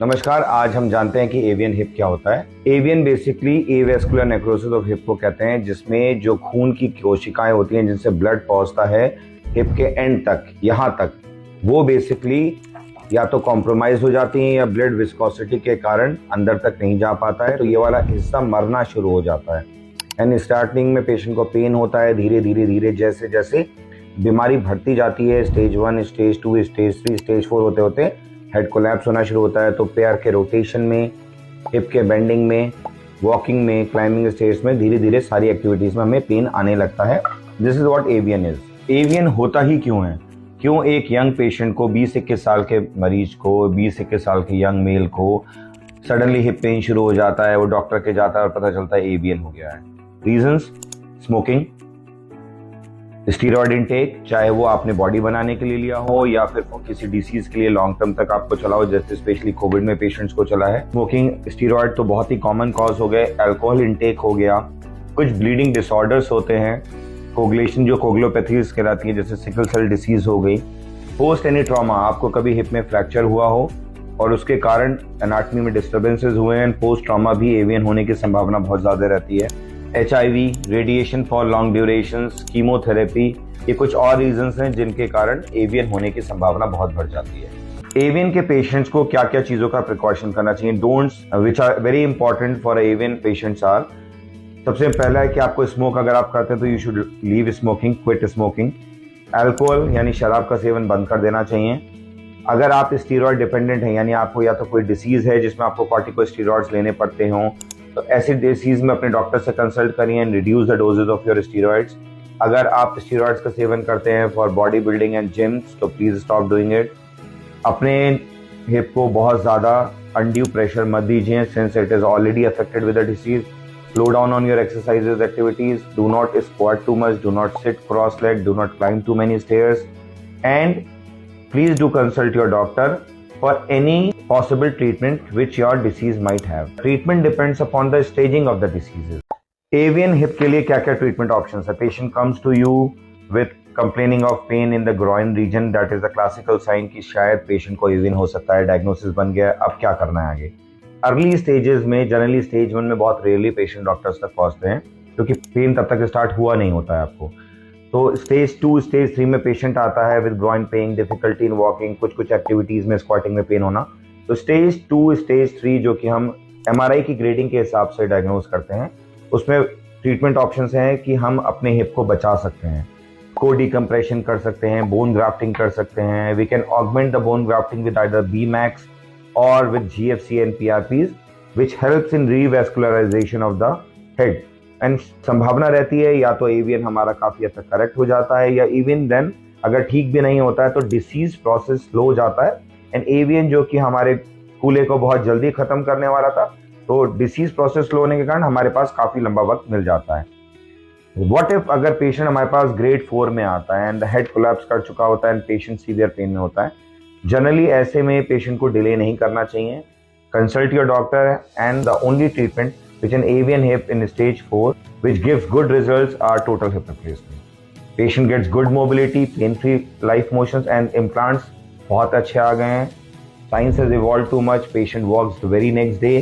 नमस्कार। आज हम जानते हैं कि एवियन हिप क्या होता है। Avian basically avascular necrosis of hip को कहते हैं, जिसमें जो खून की कोशिकाएं होती हैं जिनसे ब्लड पहुंचता है हिप के एंड तक, यहाँ तक, वो बेसिकली या तो कॉम्प्रोमाइज हो जाती हैं या ब्लड विस्कोसिटी के कारण अंदर तक नहीं जा पाता है, तो ये वाला हिस्सा मरना शुरू हो जाता है। एंड स्टार्टिंग में पेशेंट को पेन होता है, धीरे धीरे धीरे जैसे जैसे बीमारी बढ़ती जाती है, स्टेज 1, स्टेज 2, स्टेज 3, स्टेज 4 होते होते हेड कोलैप्स होना शुरू होता है। तो पैर के रोटेशन में, हिप के बेंडिंग में, वॉकिंग में, क्लाइंबिंग स्टेज में, धीरे धीरे सारी एक्टिविटीज में हमें पेन आने लगता है। This is what avian is. Avian होता ही क्यों है? क्यों एक यंग पेशेंट को, 20-21 साल के मरीज को, 20-21 साल के यंग मेल को सडनली हिप पेन शुरू हो जाता है, वो डॉक्टर के जाता है और पता चलता है एवियन हो गया है? रीजंस: स्मोकिंग, स्टीरॉयड इनटेक, चाहे वो आपने बॉडी बनाने के लिए लिया हो या फिर किसी डिसीज के लिए लॉन्ग टर्म तक आपको चला हो, जैसे स्पेशली कोविड में पेशेंट्स को चला है। स्मोकिंग, स्टीरॉयड तो बहुत ही कॉमन कॉज हो गए, अल्कोहल इनटेक हो गया, कुछ ब्लीडिंग डिसऑर्डर्स होते हैं, कोगुलेशन जो कोगुलोपैथीज कहलाती है, जैसे सिकल सेल डिसीज हो गई। पोस्ट एनी ट्रॉमा, आपको कभी हिप में फ्रैक्चर हुआ हो और उसके कारण एनाटमी में डिस्टर्बेंसेस हुए हैं, पोस्ट ट्रॉमा भी एवियन होने की संभावना बहुत ज्यादा रहती है। HIV, radiation for long durations, chemotherapy, ये कुछ और रीजंस हैं जिनके कारण एवियन होने की संभावना बहुत बढ़ जाती है। एवियन के पेशेंट्स को क्या क्या चीजों का प्रिकॉशन करना चाहिए? Don'ts which are very important for avian patients are: सबसे पहला है कि आपको स्मोक अगर आप करते हैं तो you should leave smoking, quit smoking. Alcohol यानी शराब का सेवन बंद कर देना चाहिए। अगर आप स्टीरॉयड डिपेंडेंट हैं, यानी आपको या तो कोई डिसीज है जिसमें आपको कॉर्टिकोस्टेरॉइड्स लेने पड़ते हों, तो ऐसी डिसीज में अपने डॉक्टर से कंसल्ट करिए and reduce the doses of your steroids. अगर आप स्टीरॉइड्स का सेवन करते हैं for body building and gyms, तो प्लीज स्टॉप डूइंग इट। अपने हिप को बहुत ज़्यादा अनड्यू प्रेशर मत दीजिए, since it is already affected with the disease. Slow down on your exercises activities, do not squat too much, do not sit cross leg, do not climb too many stairs, and please do consult your doctor for any possible treatment which your disease might have. Treatment depends upon the staging of the diseases. Avian hip के लिए क्या क्या treatment options है? Patient comes to you with complaining of pain in the groin region. That is the classical sign कि शायद patient को avian हो सकता है, diagnosis बन गया, अब क्या करना है आगे? Early stages में, generally stage 1 में बहुत rarely patient doctors तक पहुंचते हैं क्योंकि pain तब तक start हुआ नहीं होता है आपको। तो स्टेज 2, स्टेज 3 में पेशेंट आता है with groin pain, difficulty in walking, कुछ एक्टिविटीज में, स्क्वाटिंग में पेन होना। तो स्टेज 2, स्टेज 3 जो कि हम MRI की ग्रेडिंग के हिसाब से डायग्नोज करते हैं, उसमें ट्रीटमेंट ऑप्शंस हैं कि हम अपने हिप को बचा सकते हैं, को डिकम्प्रेशन कर सकते हैं, बोन ग्राफ्टिंग कर सकते हैं। We can augment the bone grafting with either BMAX और with GFC and PRPs which helps in revascularization of the head। And संभावना रहती है या तो एवियन हमारा काफी हद तक करेक्ट हो जाता है, या इवन देन अगर ठीक भी नहीं होता है तो डिसीज प्रोसेस स्लो हो जाता है। एंड एवियन जो कि हमारे कूल्हे को बहुत जल्दी खत्म करने वाला था, तो डिसीज प्रोसेस स्लो होने के कारण हमारे पास काफी लंबा वक्त मिल जाता है। व्हाट इफ अगर पेशेंट हमारे पास ग्रेड 4 में आता है एंड हेड कोलैप्स कर चुका होता है एंड पेशेंट सीवियर पेन में होता है? जनरली ऐसे में पेशेंट को डिले नहीं करना चाहिए। Consult your doctor and the only treatment which an avian hip in stage 4 which gives good results are total hip replacement. Patient gets good mobility, pain-free life motions and implants बहुत अच्छे आ गए हैं. Science has evolved too much. Patient walks the very next day.